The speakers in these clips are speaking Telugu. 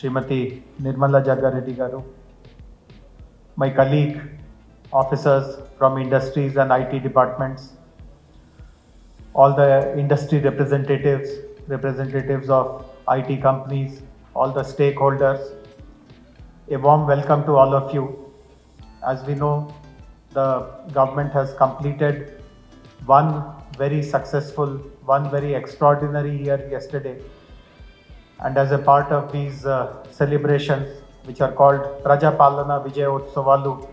Srimati Nirmala Jaggareddy Garu, my colleague, officers from industries and IT departments, all the industry representatives, representatives of IT companies, all the stakeholders. A warm welcome to all of you. As we know, the government has completed one very successful, one very extraordinary year yesterday. And as a part of these celebrations, which are called Praja Palana Vijayotsovalu,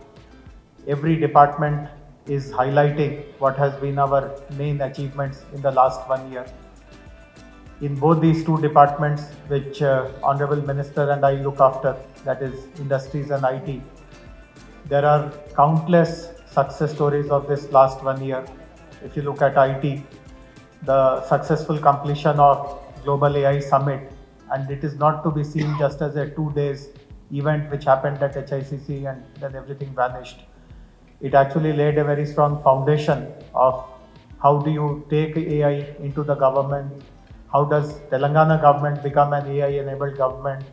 every department is highlighting what has been our main achievements in the last 1 year. In both these two departments, which Honorable Minister and I look after, that is Industries and IT, there are countless success stories of this last 1 year. If you look at IT, the successful completion of Global AI Summit, and it is not to be seen just as a 2 days event which happened at HICC and then everything vanished. It actually laid a very strong foundation of how do you take AI into the government, how does Telangana government become an AI enabled government,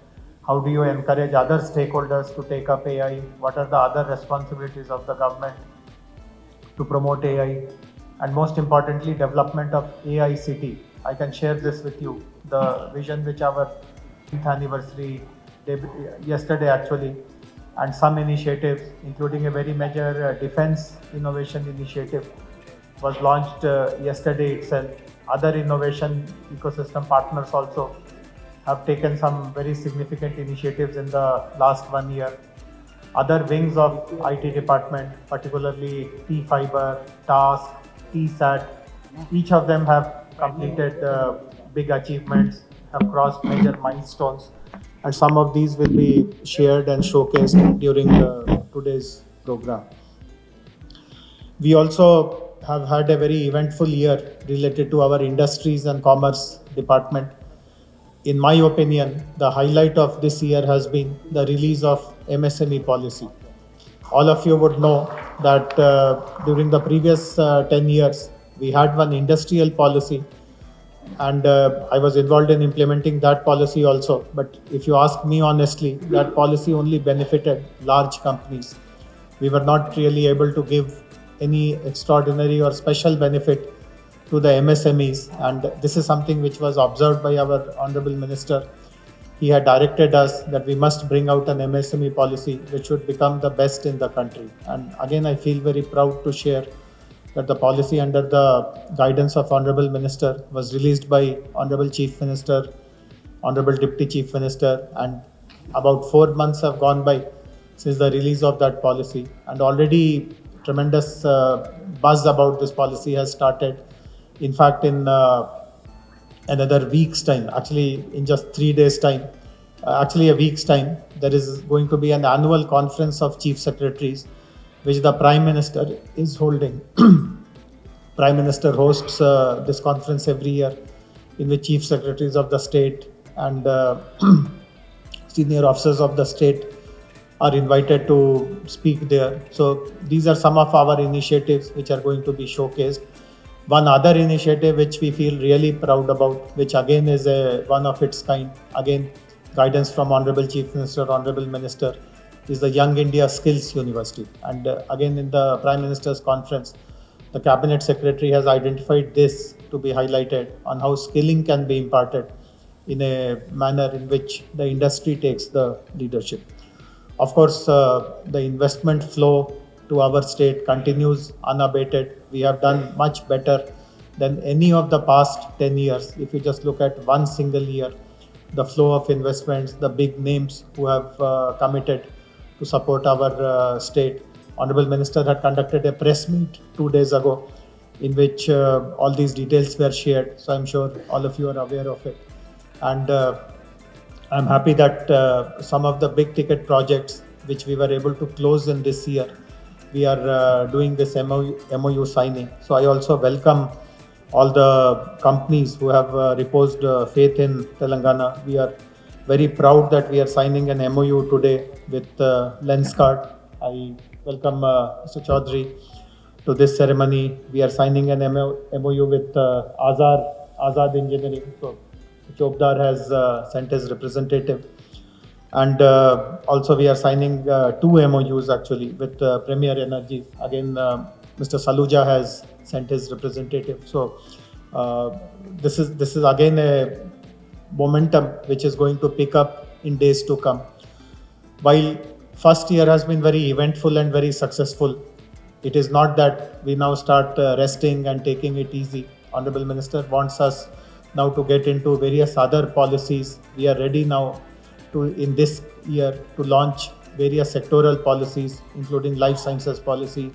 how do you encourage other stakeholders to take up AI, what are the other responsibilities of the government to promote AI, and most importantly, development of AI city. I can share this with you. The vision which our 10th anniversary yesterday actually, and some initiatives, including a very major defense innovation initiative, was launched yesterday itself. Other innovation ecosystem partners also have taken some very significant initiatives in the last 1 year. Other wings of IT department, particularly T-Fiber, TASK, TSAT, each of them have completed big achievements, have crossed major milestones, and some of these will be shared and showcased during today's program. We also have had a very eventful year related to our industries and commerce department. In my opinion, the highlight of this year has been the release of MSME policy. All of you would know that during the previous 10 years, we had one industrial policy, and I was involved in implementing that policy also. But if you ask me honestly, that policy only benefited large companies. We were not really able to give any extraordinary or special benefit to the MSMEs, and this is something which was observed by our Honorable Minister. He had directed us that we must bring out an MSME policy which should become the best in the country. And again, I feel very proud to share that the policy under the guidance of Honorable Minister was released by Honorable Chief Minister, Honorable Deputy Chief Minister, and about 4 months have gone by since the release of that policy, and already tremendous buzz about this policy has started. In fact, in another week's time, actually in just 3 days' time, actually a week's time, there is going to be an annual conference of chief secretaries, which the Prime Minister is holding. Prime Minister hosts this conference every year, in which chief secretaries of the state and senior officers of the state are invited to speak there. So these are some of our initiatives which are going to be showcased. One other initiative which we feel really proud about, which again is one of its kind, again guidance from Honorable Chief Minister, Honorable Minister, is the Young India Skills University. And again in the Prime Minister's conference, the Cabinet Secretary has identified this to be highlighted on how skilling can be imparted in a manner in which the industry takes the leadership. Of course, the investment flow to our state continues unabated. We have done much better than any of the past 10 years. If you just look at one single year, the flow of investments, the big names who have committed to support our state. Honorable Minister had conducted a press meet 2 days ago in which all these details were shared. So I'm sure all of you are aware of it. And I'm happy that some of the big ticket projects which we were able to close in this year, we are doing this MOU signing. So I also welcome all the companies who have reposed faith in Telangana. We are very proud that we are signing an MOU today with Lenskart. I welcome Mr. Chaudhary to this ceremony. We are signing an MOU with Azad Engineering. So Chopdar has sent his representative. And also we are signing two MOUs actually with Premier Energy. Again, Mr. Saluja has sent his representative. So this is again a momentum which is going to pick up in days to come. While first year has been very eventful and very successful, it is not that we now start resting and taking it easy. Honorable Minister wants us now to get into various other policies. We are ready now to in this year to launch various sectoral policies, including life sciences policy,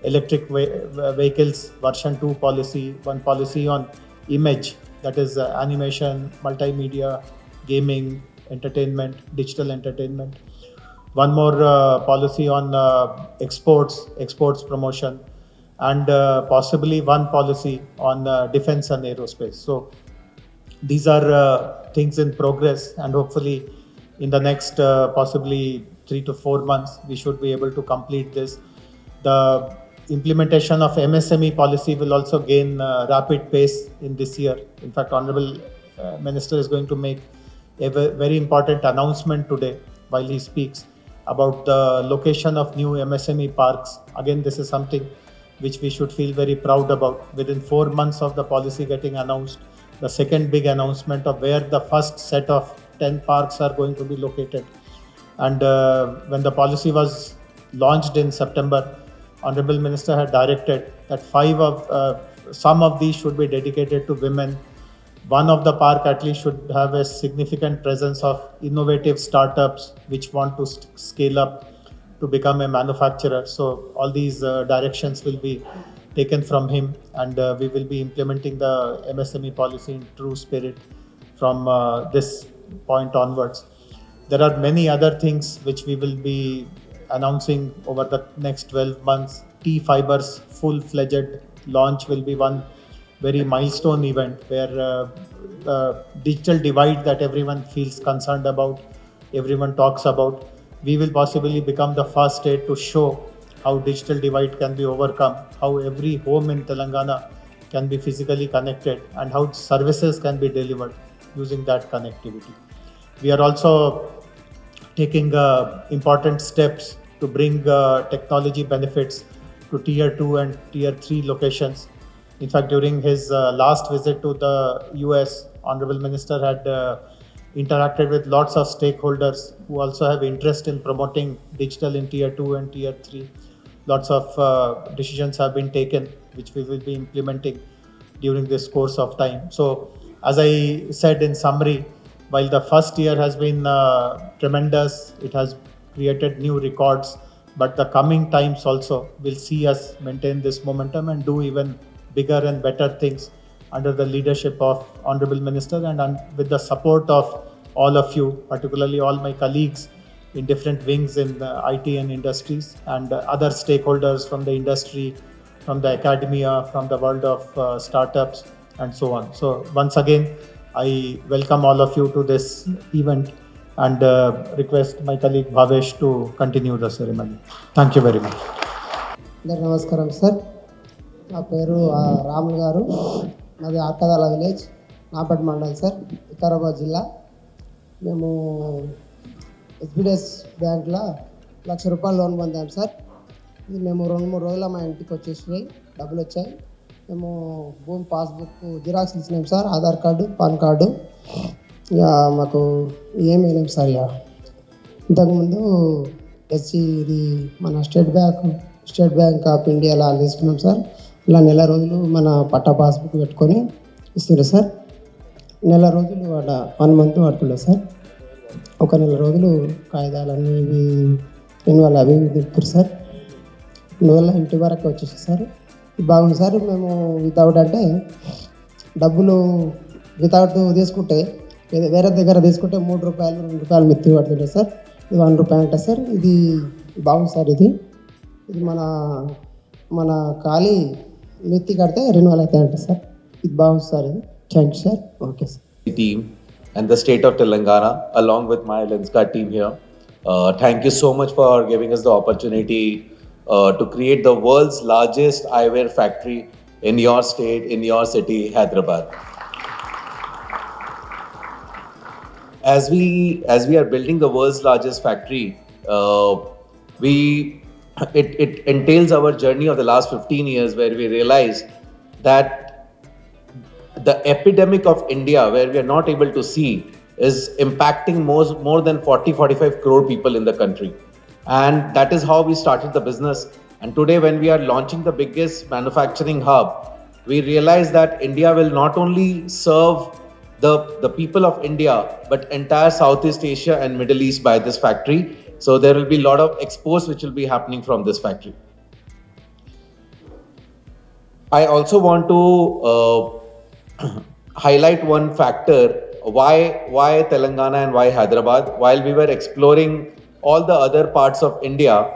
electric vehicles version 2 policy, one policy on image, that is animation, multimedia, gaming, entertainment, digital entertainment, one more policy on exports promotion, and possibly one policy on defense and aerospace. So these are things in progress, and hopefully in the next possibly 3 to 4 months we should be able to complete this. The implementation of MSME policy will also gain rapid pace in this year. In fact, Honorable Minister is going to make a very important announcement today while he speaks about the location of new MSME parks. Again, this is something which we should feel very proud about. Within 4 months of the policy getting announced, the second big announcement of where the first set of 10 parks are going to be located. And when the policy was launched in September, Honorable Minister had directed that some of these should be dedicated to women. One of the park at least should have a significant presence of innovative startups which want to scale up to become a manufacturer. So all these directions will be taken from him, and we will be implementing the MSME policy in true spirit from this point onwards. There are many other things which we will be announcing over the next 12 months. T Fibers full-fledged launch will be one very milestone event where the digital divide that everyone feels concerned about, everyone talks about, we will possibly become the first state to show how digital divide can be overcome, how every home in Telangana can be physically connected, and how services can be delivered using that connectivity. We are also taking important steps to bring technology benefits to tier 2 and tier 3 locations. In fact, during his last visit to the US, Honorable Minister had interacted with lots of stakeholders who also have interest in promoting digital in tier 2 and tier 3. Lots of decisions have been taken, which we will be implementing during this course of time. So, as I said in summary, while the first year has been tremendous, it has created new records, but the coming times also will see us maintain this momentum and do even bigger and better things under the leadership of Honorable Minister and with the support of all of you, particularly all my colleagues in different wings in IT and industries, and other stakeholders from the industry, from the academia, from the world of startups, and so on. So once again, I welcome all of you to this event and request my colleague Bhavesh to continue the ceremony. Thank you very much. నమస్కారం సార్, నా పేరు రాములు గారు, నాది ఆర్కదాల విలేజ్, నాపట్ మండల్ సార్, వికారాబాద్ జిల్లా. మేము ఎస్బిడిఎస్ బ్యాంక్లో ₹1,00,000 లోన్ పొందాం సార్. ఇది మేము 2-3 రోజుల మా ఇంటికి వచ్చేసినాయి, డబ్బులు వచ్చాయి. మేము భూమి పాస్బుక్ జిరాక్స్ ఇచ్చినాం sir, Aadhaar card, pan card. ఇక మాకు ఏమీ లేము సార్. ఇక ఇంతకుముందు ఇది మన స్టేట్ బ్యాంక్ ఆఫ్ ఇండియాలో తీసుకున్నాం సార్. ఇలా నెల రోజులు మన పట్టా పాస్బుక్ పెట్టుకొని ఇస్తుండే సార్. నెల రోజులు 1 మంత్ పడుతుండే సార్. ఒక నెల రోజులు కాగితాలన్నీ ఇవి రెన్యువల్ అవి తిప్పుతారు సార్. అందువల్ల ఇంటి వరకు వచ్చేసి సార్ బాగుంది సార్. మేము వితౌట్ అంటే డబ్బులు వితౌట్ తీసుకుంటే వేరే దగ్గర తీసుకుంటే ₹3, ₹2 మెత్తి పడుతుండే సార్. ఇది ₹1 అంటే సార్. ఇది బాగుంది సార్. ఇది మన ఖాళీ మెత్తి కడితే రెన్యువల్ అవుతాయి అంటే సార్. ఇది బాగుంది సార్. ఇది thank you sir. Okay sir. Team and the state of Telangana along with my Lenskart team here. Thank you so much for giving us the opportunity to create the world's largest eyewear factory in your state, in your city, Hyderabad. as we are building the world's largest factory, we it entails our journey of the last 15 years, where we realized that the epidemic of India, where we are not able to see, is impacting more than 45 crore people in the country. And that is how we started the business. And today, when we are launching the biggest manufacturing hub, we realize that India will not only serve the people of India, but entire Southeast Asia and Middle East by this factory. So there will be a lot of exports which will be happening from this factory. I also want to highlight one factor why Telangana and why Hyderabad. While we were exploring all the other parts of India,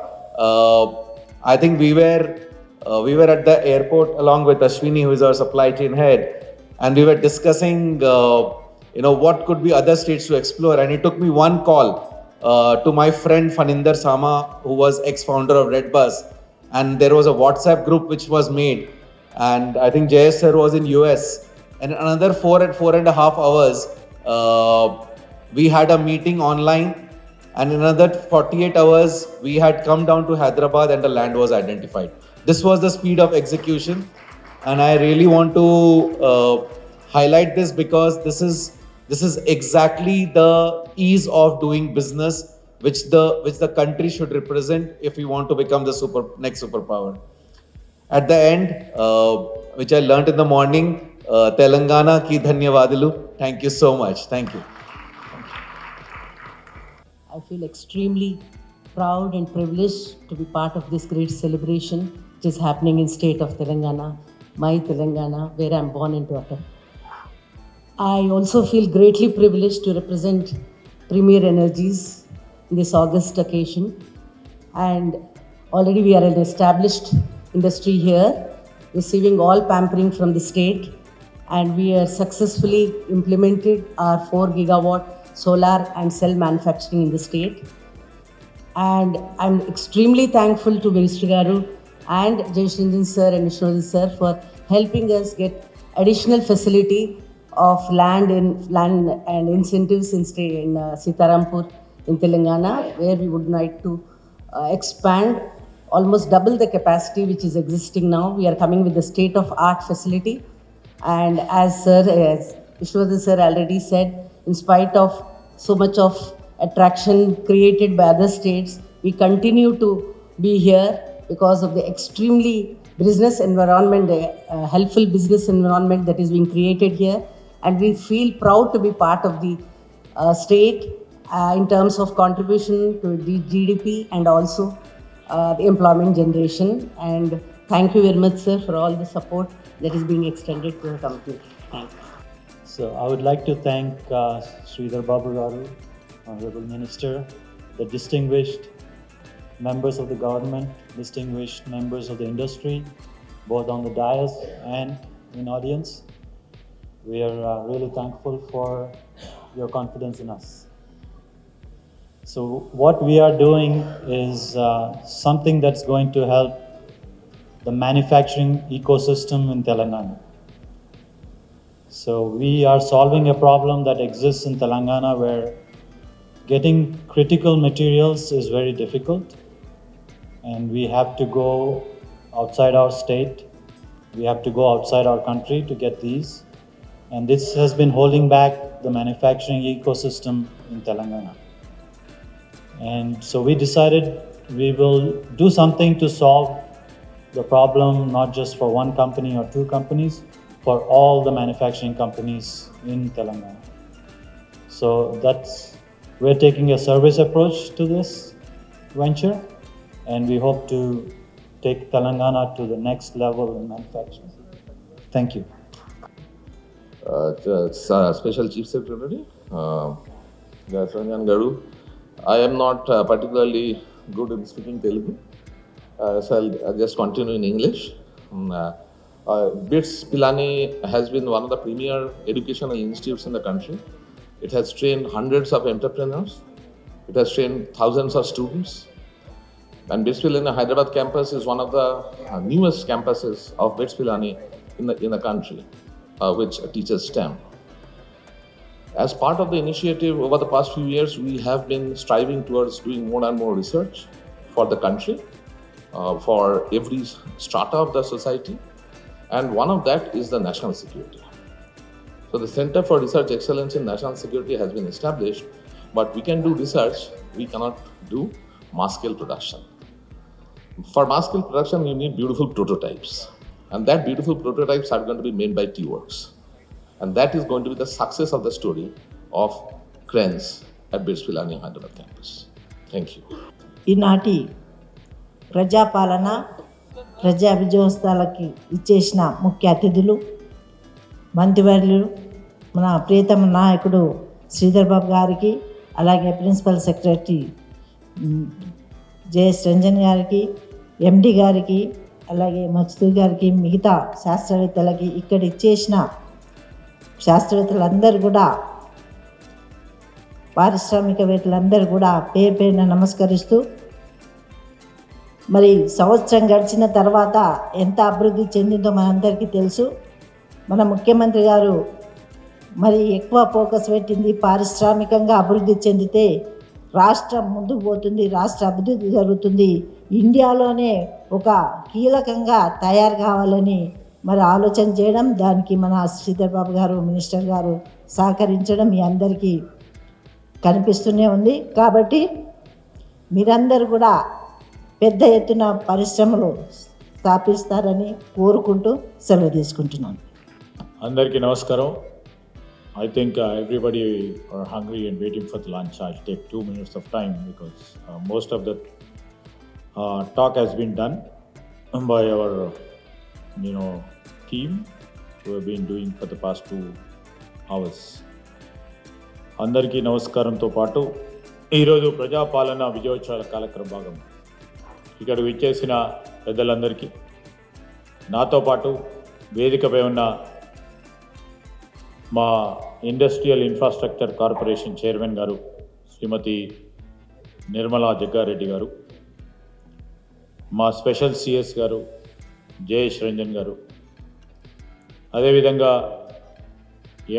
I think we were at the airport along with Ashwini, who is our supply chain head, and we were discussing what could be other states to explore. And it took me one call to my friend Faninder Sama, who was ex-founder of Redbus, and there was a WhatsApp group which was made, and I think Jayesh sir was in US, and in another 4.5 hours, we had a meeting online, and in another 48 hours, we had come down to Hyderabad and the land was identified. This was the speed of execution, and I really want to highlight this because this is exactly the ease of doing business which the country should represent if we want to become the next superpower. At the end, which I learned in the morning, Telangana ki dhanyavadalu. Thank you so much. Thank you. I feel extremely proud and privileged to be part of this great celebration which is happening in state of Telangana, my Telangana, where I am born and brought up. I also feel greatly privileged to represent Premier Energies in this August occasion, and already we are an established industry here, receiving all pampering from the state, and we have successfully implemented our 4 gigawatt solar and cell manufacturing in the state. And I'm extremely thankful to Ministry Garu and Jayashanjan sir and Vishnu sir for helping us get additional facility of land and incentives in Sitarampur in Telangana, where we would like to expand, almost double the capacity which is existing now. We are coming with the state-of-art facility, and as Vishnu sir already said, in spite of so much of attraction created by other states, we continue to be here because of the extremely business environment, helpful business environment that is being created here. And we feel proud to be part of the state in terms of contribution to the GDP and also the employment generation. And thank you very much, sir, for all the support that is being extended to the company. Thank you. So I would like to thank Sridhar Babu Garu, Honorable Minister, the distinguished members of the government, distinguished members of the industry, both on the dais and in audience. We are really thankful for your confidence in us. So what we are doing is something that's going to help the manufacturing ecosystem in Telangana. So we are solving a problem that exists in Telangana where getting critical materials is very difficult, and we have to go outside our state, we have to go outside our country to get these, and this has been holding back the manufacturing ecosystem in Telangana. And so we decided we will do something to solve the problem, not just for one company or two companies, for all the manufacturing companies in Telangana. So we're taking a service approach to this venture, and we hope to take Telangana to the next level in manufacturing. Thank you. Special Chief Secretary, Jayashanjan Garu. I am not particularly good in speaking Telugu, so I'll just continue in English. BITS Pilani has been one of the premier educational institutes in the country. It has trained hundreds of entrepreneurs. It has trained thousands of students. And BITS Pilani Hyderabad campus is one of the newest campuses of BITS Pilani in the country, which teaches STEM. As part of the initiative over the past few years, we have been striving towards doing more and more research for the country, for every strata of the society, and one of that is the national security. So the Center for Research Excellence in National Security has been established, but we can do research, we cannot do mass scale production. For mass scale production, you need beautiful prototypes, and that beautiful prototypes are going to be made by T-Works. And that is going to be the success of the story of Cranes at BITS Pilani Hyderabad campus. Thank you. ఈనాటి ప్రజాపాలన ప్రజా విజయోత్సవాలకి ఇచ్చేసిన ముఖ్య అతిథులు మంత్రివర్యులు మన ప్రియతమ నాయకుడు శ్రీధర్ బాబు గారికి, అలాగే ప్రిన్సిపల్ సెక్రటరీ జేఎస్ రంజన్ గారికి, ఎండి గారికి, అలాగే మక్సూద్ గారికి, మిగతా శాస్త్రవేత్తలకి, ఇక్కడ ఇచ్చేసిన శాస్త్రవేత్తలందరూ కూడా, పారిశ్రామికవేత్తలందరూ కూడా పేరు పేరున నమస్కరిస్తూ, మరి సంవత్సరం గడిచిన తర్వాత ఎంత అభివృద్ధి చెందిందో మనందరికీ తెలుసు. మన ముఖ్యమంత్రి గారు మరి ఎక్కువ ఫోకస్ పెట్టింది పారిశ్రామికంగా అభివృద్ధి చెందితే రాష్ట్రం ముందుకు పోతుంది, రాష్ట్ర అభివృద్ధి జరుగుతుంది, ఇండియాలోనే ఒక కీలకంగా తయారు కావాలని మరి ఆలోచన చేయడం, దానికి మన శ్రీధర్ బాబు గారు మినిస్టర్ గారు సహకరించడం మీ అందరికీ కనిపిస్తూనే ఉంది. కాబట్టి మీరందరూ కూడా పెద్ద ఎత్తున పరిశ్రమలు స్థాపిస్తారని కోరుకుంటూ సెలవు తీసుకుంటున్నాను. అందరికీ నమస్కారం. I think everybody are hungry and waiting for the lunch. I'll take 2 minutes of time because most of the talk has been done by our team who have been doing for the past 2 hours. అందరికీ నమస్కారంతో పాటు ఈరోజు ప్రజాపాలన విజయోత్సవాల కార్యక్రమ భాగం ఇక్కడ విచ్చేసిన పెద్దలందరికీ, నాతో పాటు వేదికపై ఉన్న మా ఇండస్ట్రియల్ ఇన్ఫ్రాస్ట్రక్చర్ కార్పొరేషన్ చైర్మన్ గారు శ్రీమతి నిర్మలా జగ్గారెడ్డి గారు, మా స్పెషల్ సిఎస్ గారు జయేష్ రంజన్ గారు, అదేవిధంగా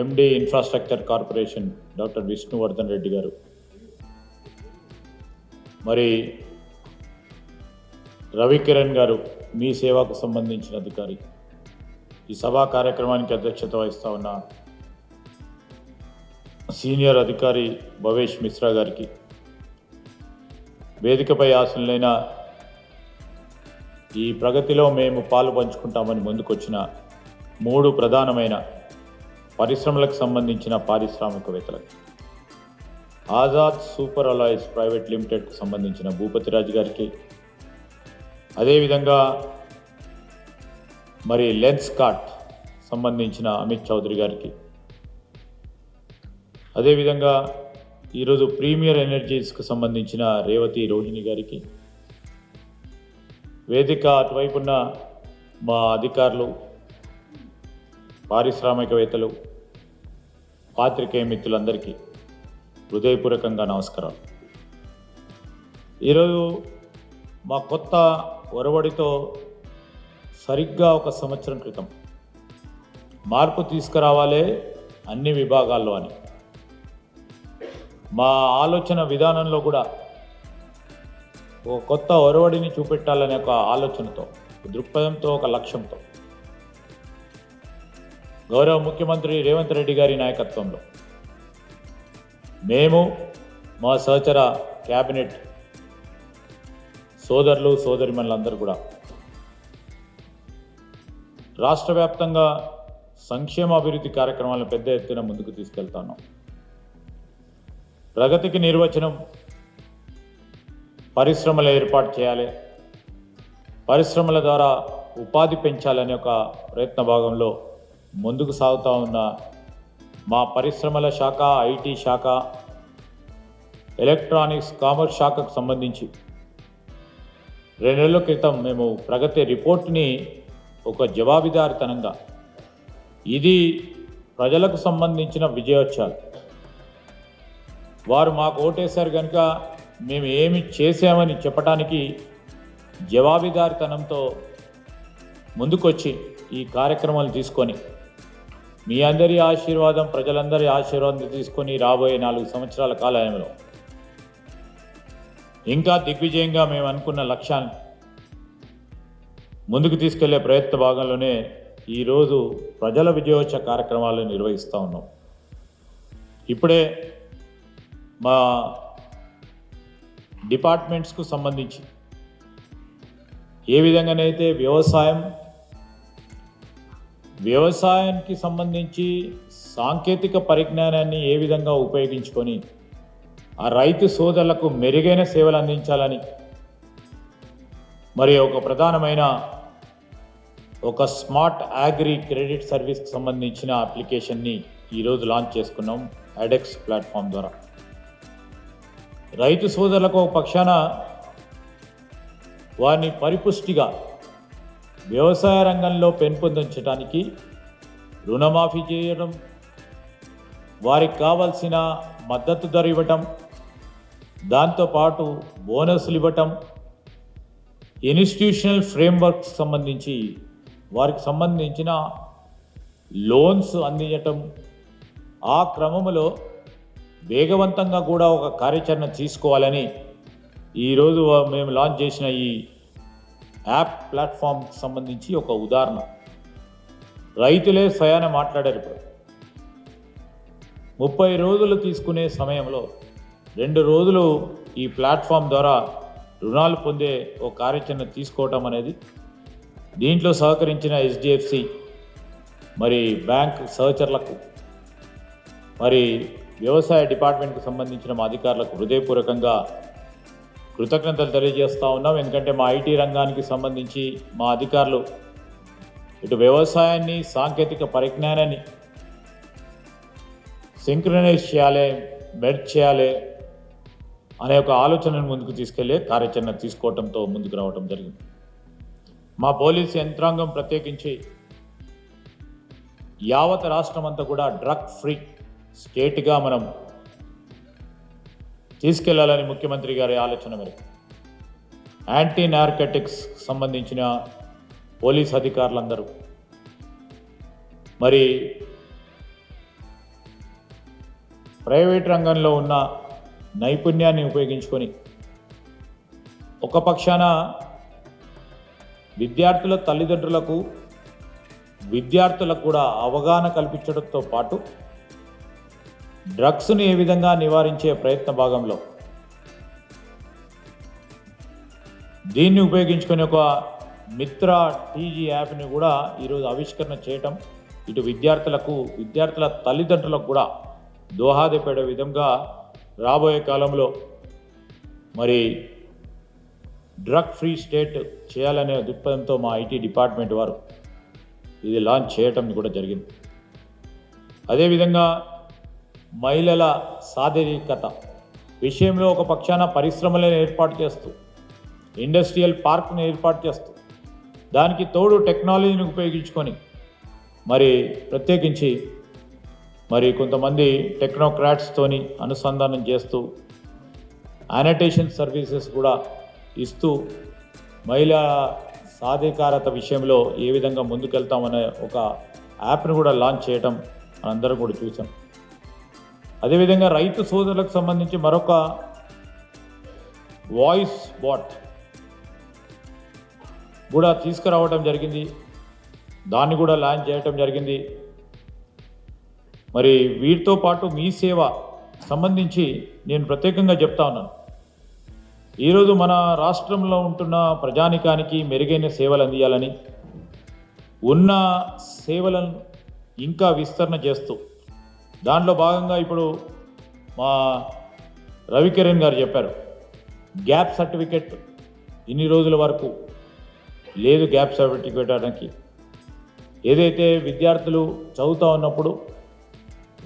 MD infrastructure corporation doctor Vishnuvardhan Reddy garu, మరి రవికిరణ్ గారు మీ సేవకు సంబంధించిన అధికారి, ఈ సభా కార్యక్రమానికి అధ్యక్షత వహిస్తూ ఉన్న సీనియర్ అధికారి భవేష్ మిశ్రా గారికి, వేదికపై ఆసనులైన ఈ ప్రగతిలో మేము పాలు పంచుకుంటామని ముందుకొచ్చిన 3 ప్రధానమైన పరిశ్రమలకు సంబంధించిన పారిశ్రామికవేత్తలకు, ఆజాద్ సూపర్ అలాయ్స్ ప్రైవేట్ లిమిటెడ్కు సంబంధించిన భూపతిరాజు గారికి, అదేవిధంగా మరి లెన్స్కార్ట్ సంబంధించిన అమిత్ చౌదరి గారికి, అదేవిధంగా ఈరోజు ప్రీమియర్ ఎనర్జీస్కు సంబంధించిన రేవతి రోహిణి గారికి, వేదిక అటువైపున్న మా అధికారులు, పారిశ్రామికవేత్తలు, పాత్రికేయ మిత్రులందరికీ హృదయపూర్వకంగా నమస్కారాలు. ఈరోజు మా కొత్త ఒరవడితో సరిగ్గా 1 సంవత్సరం క్రితం మార్పు తీసుకురావాలే అన్ని విభాగాల్లో అని మా ఆలోచన విధానంలో కూడా ఒక కొత్త ఒరవడిని చూపెట్టాలనే ఒక ఆలోచనతో, దృక్పథంతో, ఒక లక్ష్యంతో గౌరవ ముఖ్యమంత్రి రేవంత్ రెడ్డి గారి నాయకత్వంలో మేము, మా సహచర క్యాబినెట్ సోదరులు సోదరిమణులందరూ కూడా రాష్ట్ర వ్యాప్తంగా సంక్షేమ అభివృద్ధి కార్యక్రమాలను పెద్ద ఎత్తున ముందుకు తీసుకెళ్తున్నాం. ప్రగతికి నిర్వచనం పరిశ్రమలు ఏర్పాటు చేయాలి, పరిశ్రమల ద్వారా ఉపాధి పెంచాలనే ఒక ప్రయత్న భాగంలో ముందుకు సాగుతూ ఉన్న మా పరిశ్రమల శాఖ, ఐటీ శాఖ, ఎలక్ట్రానిక్స్, కామర్స్ శాఖకు సంబంధించి 2 నెలల క్రితం మేము ప్రగతి రిపోర్ట్ని ఒక జవాబుదారీతనంగా, ఇది ప్రజలకు సంబంధించిన విజయోత్సవాలు, వారు మాకు ఓటేశారు కనుక మేము ఏమి చేసామని చెప్పడానికి జవాబుదారీతనంతో ముందుకొచ్చి ఈ కార్యక్రమాలు తీసుకొని మీ అందరి ఆశీర్వాదం, ప్రజలందరి ఆశీర్వాదం తీసుకొని రాబోయే 4 సంవత్సరాల కాలంలో ఇంకా దిగ్విజయంగా మేము అనుకున్న లక్ష్యాన్ని ముందుకు తీసుకెళ్లే ప్రయత్న భాగంలోనే ఈరోజు ప్రజల విజయోత్సవ కార్యక్రమాలను నిర్వహిస్తూ ఉన్నాం. ఇప్పుడే మా డిపార్ట్మెంట్స్కు సంబంధించి ఏ విధంగానైతే వ్యవసాయానికి సంబంధించి సాంకేతిక పరిజ్ఞానాన్ని ఏ విధంగా ఉపయోగించుకొని ఆ రైతు సోదరులకు మెరుగైన సేవలు అందించాలని మరి ఒక ప్రధానమైన ఒక స్మార్ట్ అగ్రి క్రెడిట్ సర్వీస్కి సంబంధించిన అప్లికేషన్ని ఈరోజు లాంచ్ చేసుకున్నాం అడెక్స్ ప్లాట్ఫామ్ ద్వారా. రైతు సోదరులకు ఒక పక్షాన వారిని పరిపుష్టిగా వ్యవసాయ రంగంలో పెంపొందించడానికి రుణమాఫీ చేయడం, వారికి కావాల్సిన మద్దతు ధర ఇవ్వటం, దాంతోపాటు బోనస్లు ఇవ్వటం, ఇన్స్టిట్యూషనల్ ఫ్రేమ్వర్క్ సంబంధించి వారికి సంబంధించిన లోన్స్ అందించటం, ఆ క్రమంలో వేగవంతంగా కూడా ఒక కార్యాచరణ తీసుకోవాలని ఈరోజు మేము లాంచ్ చేసిన ఈ యాప్ ప్లాట్ఫామ్కి సంబంధించి ఒక ఉదాహరణ. రైతులే స్వయాన మాట్లాడారు. ఇప్పుడు 30 రోజులు తీసుకునే సమయంలో 2 రోజులు ఈ ప్లాట్ఫామ్ ద్వారా రుణాలు పొందే ఒక కార్యాచరణ తీసుకోవటం అనేది, దీంట్లో సహకరించిన HDFC మరి బ్యాంక్ సహచరులకు, మరి వ్యవసాయ డిపార్ట్మెంట్కి సంబంధించిన మా అధికారులకు హృదయపూర్వకంగా కృతజ్ఞతలు తెలియజేస్తూ ఉన్నాం. ఎందుకంటే మా IT రంగానికి సంబంధించి మా అధికారులు ఇటు వ్యవసాయాన్ని, సాంకేతిక పరిజ్ఞానాన్ని సింక్రనైజ్ చేయాలి, మెర్జ్ చేయాలి అనే ఒక ఆలోచనను ముందుకు తీసుకెళ్లే కార్యాచరణ తీసుకోవడంతో ముందుకు రావడం జరిగింది. మా పోలీసు యంత్రాంగం ప్రత్యేకించి యావత్ రాష్ట్రం అంతా కూడా డ్రగ్ ఫ్రీ స్టేట్గా మనం తీసుకెళ్లాలని ముఖ్యమంత్రి గారి ఆలోచన మేరకు యాంటీ నార్కటిక్స్ సంబంధించిన పోలీస్ అధికారులందరూ మరి ప్రైవేట్ రంగంలో ఉన్న నైపుణ్యాన్ని ఉపయోగించుకొని ఒక పక్షాన విద్యార్థుల తల్లిదండ్రులకు, విద్యార్థులకు కూడా అవగాహన కల్పించడంతో పాటు డ్రగ్స్ని ఏ విధంగా నివారించే ప్రయత్న భాగంలో దీన్ని ఉపయోగించుకొని ఒక మిత్ర టీజీ యాప్ని కూడా ఈరోజు ఆవిష్కరణ చేయటం, ఇటు విద్యార్థులకు, విద్యార్థుల తల్లిదండ్రులకు కూడా దోహదపడే విధంగా రాబోయే కాలంలో మరి డ్రగ్ ఫ్రీ స్టేట్ చేయాలనే దృక్పథంతో మా IT డిపార్ట్మెంట్ వారు ఇది లాంచ్ చేయటం కూడా జరిగింది. అదేవిధంగా మహిళల సాధికారత విషయంలో ఒక పక్షాన పరిశ్రమలను ఏర్పాటు చేస్తూ, ఇండస్ట్రియల్ పార్క్ను ఏర్పాటు చేస్తూ, దానికి తోడు టెక్నాలజీని ఉపయోగించుకొని మరి ప్రత్యేకించి మరి కొంతమంది టెక్నోక్రాట్స్తోని అనుసంధానం చేస్తూ యానిటేషన్ సర్వీసెస్ కూడా ఇస్తూ మహిళా సాధికారత విషయంలో ఏ విధంగా ముందుకెళ్తామనే ఒక యాప్ను కూడా లాంచ్ చేయటం మనందరం కూడా చూసాం. అదేవిధంగా రైతు సోదరులకు సంబంధించి మరొక వాయిస్ బాట్ కూడా తీసుకురావడం జరిగింది, దాన్ని కూడా లాంచ్ చేయటం జరిగింది. మరి వీటితో పాటు మీ సేవ సంబంధించి నేను ప్రత్యేకంగా చెప్తా ఉన్నాను. ఈరోజు మన రాష్ట్రంలో ఉంటున్న ప్రజానికానికి మెరుగైన సేవలు అందియాలని, ఉన్న సేవలను ఇంకా విస్తరణ చేస్తూ, దాంట్లో భాగంగా ఇప్పుడు మా రవికిరణ్ గారు చెప్పారు, గ్యాప్ సర్టిఫికెట్ ఇన్ని రోజుల వరకు లేదు. గ్యాప్ సర్టిఫికెట్ అనడానికి ఏదైతే విద్యార్థులు చదువుతూ ఉన్నప్పుడు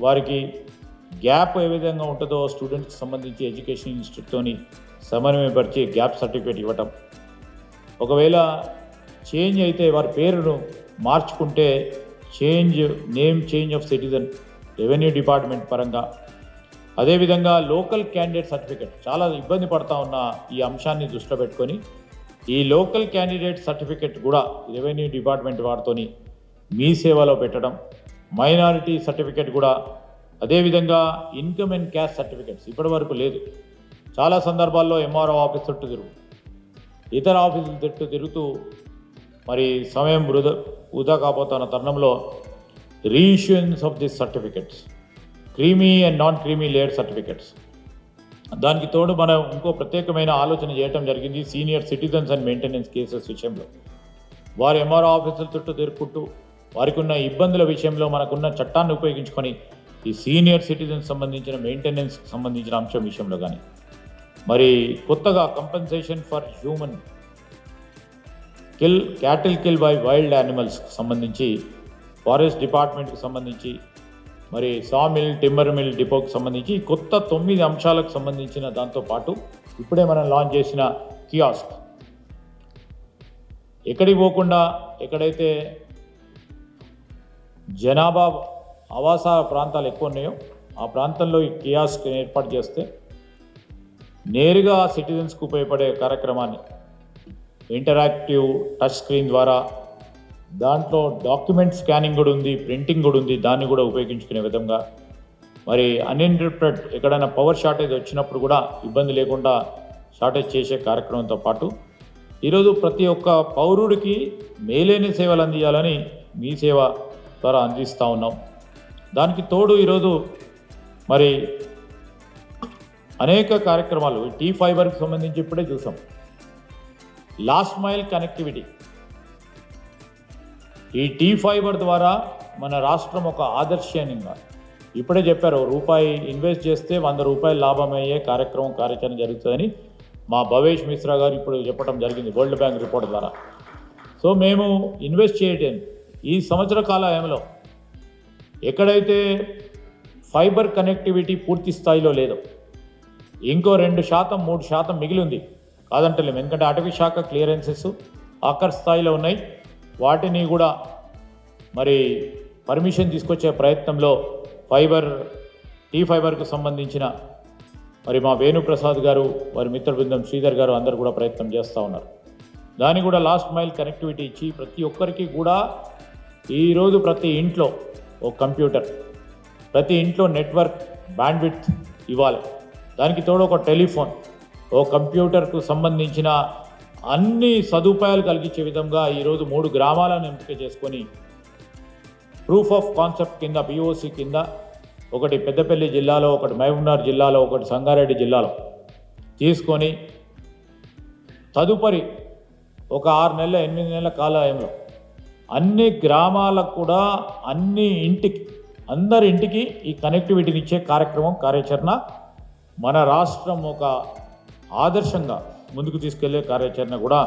వారికి గ్యాప్ ఏ విధంగా ఉంటుందో స్టూడెంట్స్కి సంబంధించి ఎడ్యుకేషన్ ఇన్స్టిట్యూట్తోని సమన్వయపరిచి గ్యాప్ సర్టిఫికేట్ ఇవ్వటం, ఒకవేళ చేంజ్ అయితే వారి పేరును మార్చుకుంటే name change of citizen revenue department పరంగా, అదేవిధంగా లోకల్ క్యాండిడేట్ సర్టిఫికేట్ చాలా ఇబ్బంది పడతా ఉన్న ఈ అంశాన్ని దృష్టిలో పెట్టుకొని ఈ లోకల్ క్యాండిడేట్ సర్టిఫికేట్ కూడా రెవెన్యూ డిపార్ట్మెంట్ వారితోని మీ సేవలో పెట్టడం, మైనారిటీ సర్టిఫికేట్ కూడా, అదేవిధంగా ఇన్కమ్ అండ్ క్యాస్ట్ సర్టిఫికేట్స్ ఇప్పటి వరకు లేదు. చాలా సందర్భాల్లో ఎంఆర్ఓ ఆఫీస్ చుట్టూ తిరుగు, ఇతర ఆఫీసుల చుట్టూ తిరుగుతూ మరి సమయం వృధా కాబోతున్న తరుణంలో reissuance of this certificates, creamy and non creamy layer certificates. దానికి తోడు మనం ఇంకో ప్రత్యేకమైన ఆలోచన చేయడం జరిగింది. Senior citizens and maintenance cases విషయంలో వారు ఎంఆర్ఓ ఆఫీసుల చుట్టూ తిరుగుకుంటూ వారికి ఉన్న ఇబ్బందుల విషయంలో మనకున్న చట్టాన్ని ఉపయోగించుకొని ఈ సీనియర్ సిటిజన్స్ సంబంధించిన మెయింటెనెన్స్ సంబంధించిన అంశం విషయంలో కానీ, మరి కొత్తగా compensation for human cattle kill by wild animals సంబంధించి ఫారెస్ట్ డిపార్ట్మెంట్కి సంబంధించి, మరి సా మిల్, టింబర్ మిల్ డిపోకి సంబంధించి కొత్త 9 అంశాలకు సంబంధించిన దాంతోపాటు ఇప్పుడే మనం లాంచ్ చేసిన కియాస్క్, ఎక్కడికి పోకుండా ఎక్కడైతే జనాభా ఆవాస ప్రాంతాలు ఎక్కువ ఉన్నాయో ఆ ప్రాంతంలో ఈ కియాస్క్ ఏర్పాటు చేస్తే నేరుగా సిటిజన్స్కు ఉపయోగపడే కార్యక్రమాన్ని ఇంటరాక్టివ్ టచ్ స్క్రీన్ ద్వారా, దాంట్లో డాక్యుమెంట్ స్కానింగ్ కూడా ఉంది, ప్రింటింగ్ కూడా ఉంది, దాన్ని కూడా ఉపయోగించుకునే విధంగా, మరి అన్ఇంటరప్టెడ్ ఎక్కడైనా పవర్ షార్టేజ్ వచ్చినప్పుడు కూడా ఇబ్బంది లేకుండా షార్టేజ్ చేసే కార్యక్రమంతో పాటు ఈరోజు ప్రతి ఒక్క పౌరుడికి మేలైన సేవలు అందించాలని మీ సేవ ద్వారా అందిస్తూ ఉన్నాం. దానికి తోడు ఈరోజు మరి అనేక కార్యక్రమాలు T5కి సంబంధించి ఇప్పుడే చూసాం. లాస్ట్ మైల్ కనెక్టివిటీ, ఈ T5 ద్వారా మన రాష్ట్రం ఒక ఆదర్శనీయంగా, ఇప్పుడే చెప్పారు రూపాయి ఇన్వెస్ట్ చేస్తే 100 రూపాయలు లాభం అయ్యే కార్యాచరణ జరుగుతుందని మా భవేష్ మిశ్రా గారు ఇప్పుడు చెప్పడం జరిగింది వరల్డ్ బ్యాంక్ రిపోర్ట్ ద్వారా. సో మేము ఇన్వెస్ట్ చేయడం ఈ సంవత్సర కాలంలో ఎక్కడైతే ఫైబర్ కనెక్టివిటీ పూర్తి స్థాయిలో లేదో ఇంకో 2%, 3% మిగిలి ఉంది కాదంటలేము. ఎందుకంటే అటవీ శాఖ క్లియరెన్సెస్ ఆఖరి స్థాయిలో ఉన్నాయి. వాటిని కూడా మరి పర్మిషన్ తీసుకొచ్చే ప్రయత్నంలో T5కు సంబంధించిన మరి మా వేణుప్రసాద్ గారు, వారి మిత్ర బృందం శ్రీధర్ గారు అందరూ కూడా ప్రయత్నం చేస్తూ ఉన్నారు. దాన్ని కూడా లాస్ట్ మైల్ కనెక్టివిటీ ఇచ్చి ప్రతి ఒక్కరికి కూడా ఈరోజు ప్రతి ఇంట్లో ఒక కంప్యూటర్, ప్రతి ఇంట్లో నెట్వర్క్ బ్యాండ్విడ్త్ ఇవ్వాలి. దానికి తోడు ఒక టెలిఫోన్, ఓ కంప్యూటర్కు సంబంధించిన అన్ని సదుపాయాలు కలిగించే విధంగా ఈరోజు 3 గ్రామాలను ఎంపిక చేసుకొని ప్రూఫ్ ఆఫ్ కాన్సెప్ట్ కింద POC కింద, ఒకటి పెద్దపల్లి జిల్లాలో, ఒకటి మహబూబ్నగర్ జిల్లాలో, ఒకటి సంగారెడ్డి జిల్లాలో తీసుకొని తదుపరి ఒక 6 నెలల 8 నెలల కాలంలో అన్ని గ్రామాలకు కూడా అందరి ఇంటికి ఈ కనెక్టివిటీని ఇచ్చే కార్యాచరణ మన రాష్ట్రం ఒక ఆదర్శంగా ముందుకు తీసుకెళ్లే కార్యాచరణ కూడా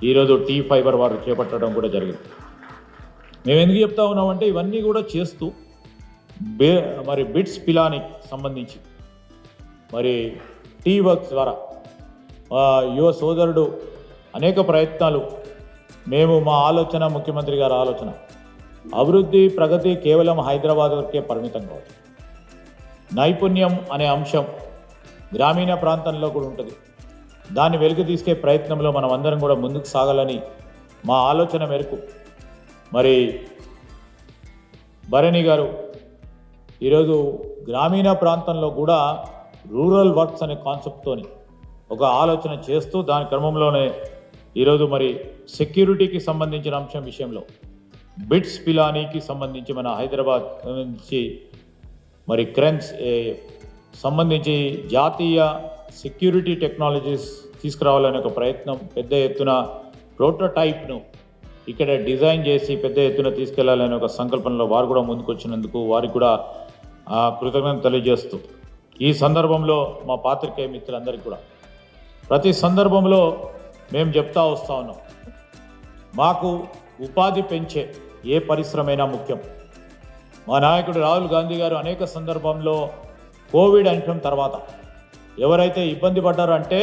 ఈరోజు T5 వారు చేపట్టడం కూడా జరిగింది. మేము ఎందుకు చెప్తా ఉన్నామంటే ఇవన్నీ కూడా చేస్తూ మరి బిట్స్ పిలానికి సంబంధించి మరి T-Works ద్వారా యువ సోదరుడు అనేక ప్రయత్నాలు, మేము మా ఆలోచన, ముఖ్యమంత్రి గారి ఆలోచన, అభివృద్ధి ప్రగతి కేవలం హైదరాబాద్ వరకే పరిమితం కాదు. నైపుణ్యం అనే అంశం గ్రామీణ ప్రాంతంలో కూడా ఉంటుంది. దాన్ని వెలుగు తీసుకే ప్రయత్నంలో మనం అందరం కూడా ముందుకు సాగాలని మా ఆలోచన మేరకు మరి భరణి గారు ఈరోజు గ్రామీణ ప్రాంతంలో కూడా రూరల్ వర్క్స్ అనే కాన్సెప్ట్తోని ఒక ఆలోచన చేస్తూ దాని క్రమంలోనే ఈరోజు మరి సెక్యూరిటీకి సంబంధించిన అంశం విషయంలో బిట్స్ పిలానీకి సంబంధించి మన హైదరాబాద్ నుంచి మరి క్రెన్స్ సంబంధించి జాతీయ సెక్యూరిటీ టెక్నాలజీస్ తీసుకురావాలనే ఒక ప్రయత్నం, పెద్ద ఎత్తున ప్రోటోటైప్ను ఇక్కడ డిజైన్ చేసి పెద్ద ఎత్తున తీసుకెళ్లాలనే ఒక సంకల్పంలో వారు కూడా ముందుకు వచ్చినందుకు వారికి కూడా కృతజ్ఞత తెలియజేస్తూ, ఈ సందర్భంలో మా పాత్రికేయ మిత్రులందరికీ కూడా ప్రతి సందర్భంలో మేము చెప్తా వస్తూ ఉన్నాం, మాకు ఉపాధి పెంచే ఏ పరిశ్రమైనా ముఖ్యం. మా నాయకుడు రాహుల్ గాంధీ గారు అనేక సందర్భంలో కోవిడ్ అంశం తర్వాత ఎవరైతే ఇబ్బంది పడ్డారో అంటే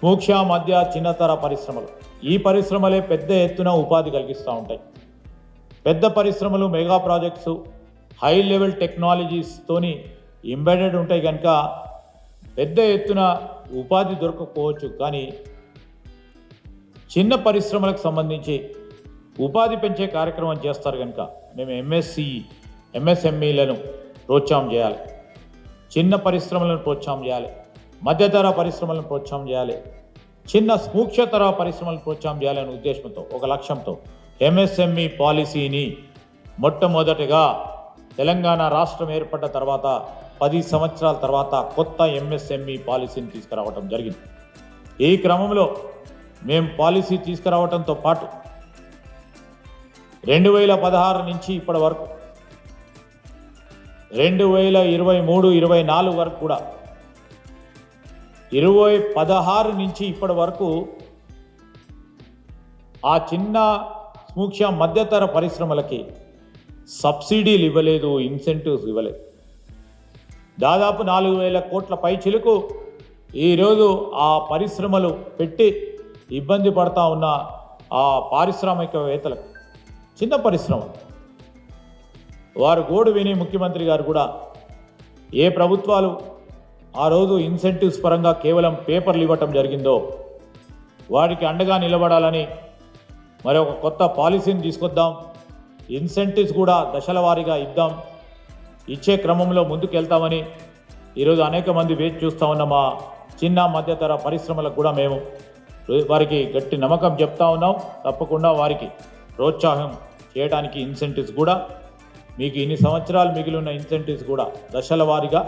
సూక్ష్మ మధ్య చిన్నతర పరిశ్రమలు, ఈ పరిశ్రమలే పెద్ద ఎత్తున ఉపాధి కలిగిస్తూ ఉంటాయి. పెద్ద పరిశ్రమలు, మెగా ప్రాజెక్ట్స్, హై లెవెల్ టెక్నాలజీస్తోని ఎంబెడెడ్ ఉంటాయి కనుక పెద్ద ఎత్తున ఉపాధి దొరకకపోవచ్చు. కానీ చిన్న పరిశ్రమలకు సంబంధించి ఉపాధి పెంచే కార్యక్రమం చేస్తారు కనుక మేము ఎంఎస్ఎంఈలను ప్రోత్సాహం చేయాలి, చిన్న పరిశ్రమలను ప్రోత్సాహం చేయాలి, మధ్యతర పరిశ్రమలను ప్రోత్సాహం చేయాలి, చిన్న సూక్ష్మతర పరిశ్రమలను ప్రోత్సాహం చేయాలనే ఉద్దేశంతో, ఒక లక్ష్యంతో ఎంఎస్ఎంఈ పాలసీని మొట్టమొదటిగా తెలంగాణ రాష్ట్రం ఏర్పడ్డ తర్వాత 10 సంవత్సరాల తర్వాత కొత్త ఎంఎస్ఎంఈ పాలసీని తీసుకురావడం జరిగింది. ఈ క్రమంలో మేము పాలసీ తీసుకురావడంతో పాటు 2016 నుంచి ఇప్పటి వరకు 2023-24 వరకు కూడా 2016 నుంచి ఇప్పటి వరకు ఆ చిన్న సూక్ష్మ మధ్యతర పరిశ్రమలకి సబ్సిడీలు ఇవ్వలేదు, ఇన్సెంటివ్స్ ఇవ్వలేదు. దాదాపు 4,000 కోట్ల పైచిలకు ఈరోజు ఆ పరిశ్రమలు పెట్టి ఇబ్బంది పడతా ఉన్న ఆ పారిశ్రామికవేత్తలకు, చిన్న పరిశ్రమ వారు గోడు విని ముఖ్యమంత్రి గారు కూడా ఏ ప్రభుత్వాలు ఆ రోజు ఇన్సెంటివ్స్ పరంగా కేవలం పేపర్లు ఇవ్వటం జరిగిందో వారికి అండగా నిలబడాలని మరి ఒక కొత్త పాలసీని తీసుకొద్దాం, ఇన్సెంటివ్స్ కూడా దశల వారీగా ఇద్దాం, ఇచ్చే క్రమంలో ముందుకెళ్తామని ఈరోజు అనేక మంది వేచి చూస్తూ ఉన్న మా చిన్న మధ్యతర పరిశ్రమలకు కూడా మేము వారికి గట్టి నమ్మకం చెప్తా ఉన్నాం. తప్పకుండా వారికి ప్రోత్సాహం చేయడానికి ఇన్సెంటివ్స్ కూడా మీకు ఇన్ని సంవత్సరాలు మిగిలిన ఇన్సెంటివ్స్ కూడా దశల వారీగా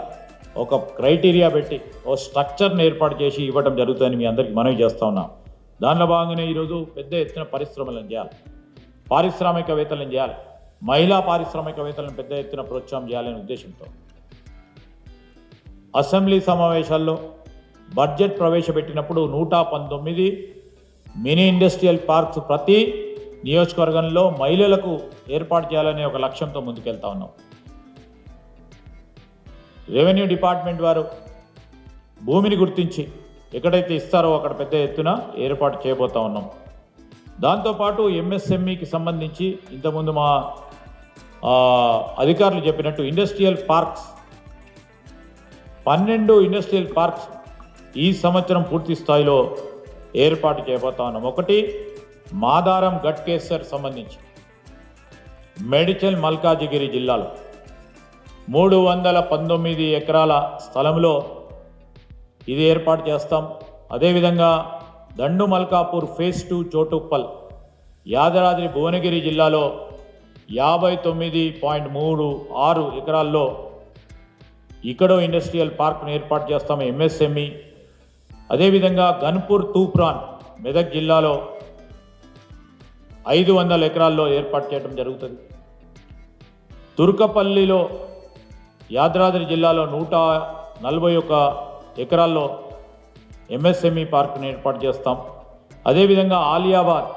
ఒక క్రైటీరియా పెట్టి ఓ స్ట్రక్చర్ని ఏర్పాటు చేసి ఇవ్వడం జరుగుతుందని మీ అందరికీ మనవి చేస్తూ ఉన్నాం. దానిలో భాగంగానే ఈరోజు పెద్ద ఎత్తున పరిశ్రమలను చేయాలి, పారిశ్రామికవేత్తలను చేయాలి, మహిళా పారిశ్రామికవేత్తలను పెద్ద ఎత్తున ప్రోత్సాహం చేయాలనే ఉద్దేశంతో అసెంబ్లీ సమావేశాల్లో బడ్జెట్ ప్రవేశపెట్టినప్పుడు 119 మినీ ఇండస్ట్రియల్ పార్క్స్ ప్రతి నియోజకవర్గంలో మహిళలకు ఏర్పాటు చేయాలనే ఒక లక్ష్యంతో ముందుకెళ్తా ఉన్నాం. రెవెన్యూ డిపార్ట్మెంట్ వారు భూమిని గుర్తించి ఎక్కడైతే ఇస్తారో అక్కడ పెద్ద ఎత్తున ఏర్పాటు చేయబోతా ఉన్నాం. దాంతోపాటు ఎంఎస్ఎంఈకి సంబంధించి ఇంతకుముందు మా అధికారులు చెప్పినట్టు ఇండస్ట్రియల్ పార్క్స్ 12 ఇండస్ట్రియల్ పార్క్స్ ఈ సంవత్సరం పూర్తి స్థాయిలో ఏర్పాటు చేయబోతా ఉన్నాం. ఒకటి మాదారం గట్కేసర్ సంబంధించి మేడ్చల్ మల్కాజిగిరి జిల్లాలో 319 ఎకరాల స్థలంలో ఇది ఏర్పాటు చేస్తాం. అదేవిధంగా దండు మల్కాపూర్ ఫేజ్ 2 చోటుప్పల్ యాదాద్రి భువనగిరి జిల్లాలో 59.36 ఎకరాల్లో ఇక్కడో ఇండస్ట్రియల్ పార్క్ను ఏర్పాటు చేస్తాం ఎంఎస్ఎంఈ. అదేవిధంగా గన్పూర్ తూప్రాన్ మెదక్ జిల్లాలో 500 ఎకరాల్లో ఏర్పాటు చేయడం జరుగుతుంది. తుర్కపల్లిలో యాదాద్రి జిల్లాలో 141 ఎకరాల్లో ఎంఎస్ఎంఈ పార్క్ను ఏర్పాటు చేస్తాం. అదేవిధంగా ఆలియాబాద్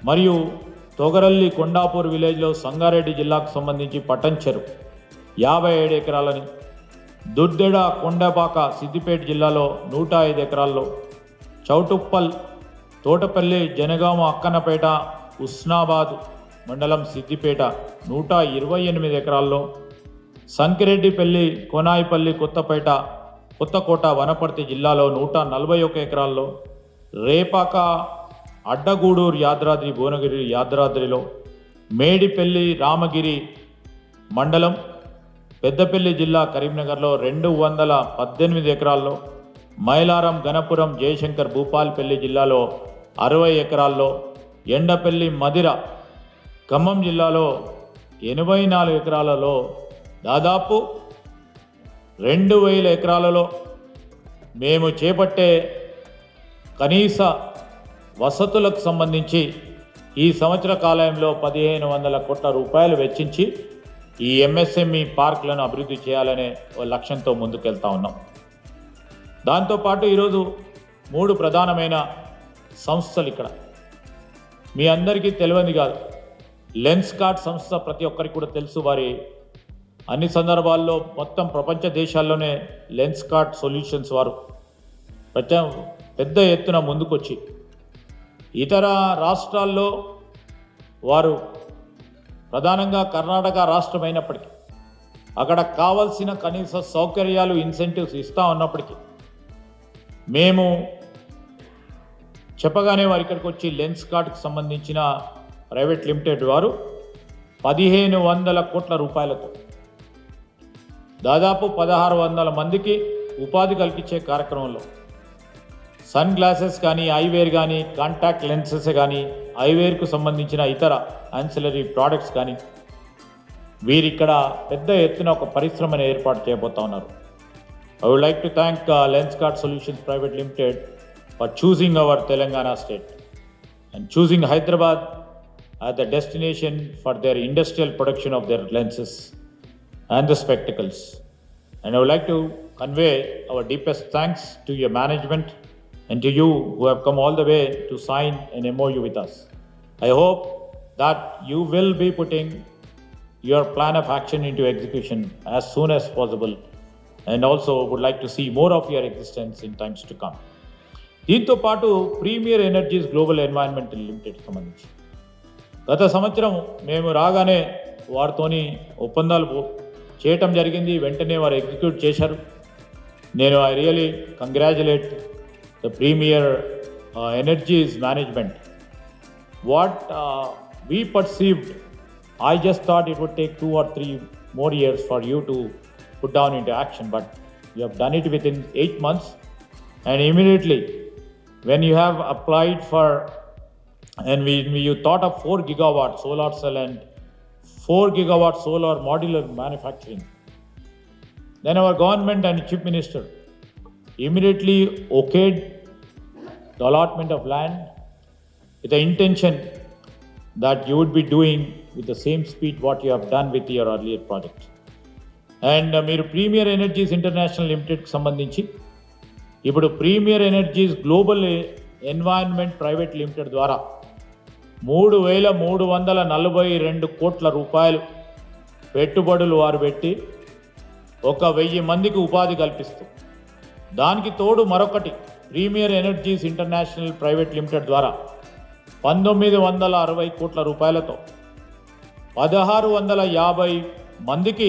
మరియు తొగరల్లి కొండాపూర్ విలేజ్లో సంగారెడ్డి జిల్లాకు సంబంధించి పటంచెరు 57 ఎకరాలని, దుర్దెడ కొండపాక సిద్దిపేట జిల్లాలో 105 ఎకరాల్లో, చౌటుప్పల్ తోటపల్లి జనగామ అక్కన్నపేట ఉస్నాబాద్ మండలం సిద్దిపేట 128 ఎకరాల్లో, సంకిరెడ్డిపల్లి కోనాయిపల్లి కొత్తకోట వనపర్తి జిల్లాలో 141 ఎకరాల్లో, రేపాక అడ్డగూడూరు యాదాద్రి భువనగిరి యాదాద్రిలో, మేడిపల్లి రామగిరి మండలం పెద్దపల్లి జిల్లా కరీంనగర్లో 218 ఎకరాల్లో, మైలారం గణపురం జయశంకర్ భూపాల్పల్లి జిల్లాలో 60 ఎకరాల్లో, ఎండపల్లి మదిర ఖమ్మం జిల్లాలో 84 ఎకరాలలో దాదాపు 2000 ఎకరాలలో మేము చేపట్టే కనీస వసతులకు సంబంధించి ఈ సంవత్సర కాలంలో 1,500 కోట్ల రూపాయలు వెచ్చించి ఈ ఎంఎస్ఎంఈ పార్కులను అభివృద్ధి చేయాలనే లక్ష్యంతో ముందుకెళ్తా ఉన్నాం. దాంతోపాటు ఈరోజు 3 ప్రధానమైన సంస్థలు ఇక్కడ మీ అందరికీ తెలియని కాదు. లెన్స్కార్ట్ సంస్థ ప్రతి ఒక్కరికి కూడా తెలుసు. వారి అన్ని సందర్భాల్లో మొత్తం ప్రపంచ దేశాల్లోనే లెన్స్కార్ట్ సొల్యూషన్స్ వారు పెద్ద ఎత్తున ముందుకొచ్చి ఇతర రాష్ట్రాల్లో వారు ప్రధానంగా కర్ణాటక రాష్ట్రం అయినప్పటికీ అక్కడ కావాల్సిన కనీస సౌకర్యాలు ఇన్సెంటివ్స్ ఇస్తూ ఉన్నప్పటికీ మేము చెప్పగానే వారు ఇక్కడికి వచ్చి లెన్స్కార్ట్కి సంబంధించిన ప్రైవేట్ లిమిటెడ్ వారు 1500 కోట్ల రూపాయలతో దాదాపు 1600 మందికి ఉపాధి కల్పించే కార్యక్రమంలో సన్ గ్లాసెస్ కానీ ఐవేర్ కానీ కాంటాక్ట్ లెన్సెస్ కానీ ఐవేర్కు సంబంధించిన ఇతర యాన్సిలరీ ప్రోడక్ట్స్ కానీ వీరిక్కడ పెద్ద ఎత్తున ఒక పరిశ్రమను ఏర్పాటు చేయబోతా ఉన్నారు. I would like to thank Lenskart Solutions Private Limited for choosing our Telangana state and choosing Hyderabad as the destination for their industrial production of their lenses and the spectacles. And I would like to convey our deepest thanks to your management and to you who have come all the way to sign an MOU with us. I hope that you will be putting your plan of action into execution as soon as possible, and also would like to see more of your existence in times to come. దీంతో పాటు Premier Energies Global Environmental Limited సంబంధించి గత సంవత్సరం మేము రాగానే వారితోని ఒప్పందాలు చేయటం జరిగింది. వెంటనే వారు ఎగ్జిక్యూట్ చేశారు. నేను I really congratulate the Premier Energies management. What we perceived, I just thought it would take 2 or 3 more years for you to put down into action, but you have done it within 8 months, and immediately when you have applied for, and you thought of 4 gigawatt solar cell and 4 gigawatt solar modular manufacturing, then our government and chief minister immediately okayed the allotment of land with the intention that you would be doing with the same speed what you have done with your earlier project. And మీరు ప్రీమియర్ ఎనర్జీస్ ఇంటర్నేషనల్ లిమిటెడ్కి సంబంధించి ఇప్పుడు Premier Energies Global Environment Private Limited ద్వారా 3,342 కోట్ల రూపాయలు పెట్టుబడులు వారు పెట్టి 1,000 మందికి ఉపాధి కల్పిస్తూ, దానికి తోడు మరొకటి Premier Energies International Private Limited ద్వారా 1960 కోట్ల రూపాయలతో 1650 మందికి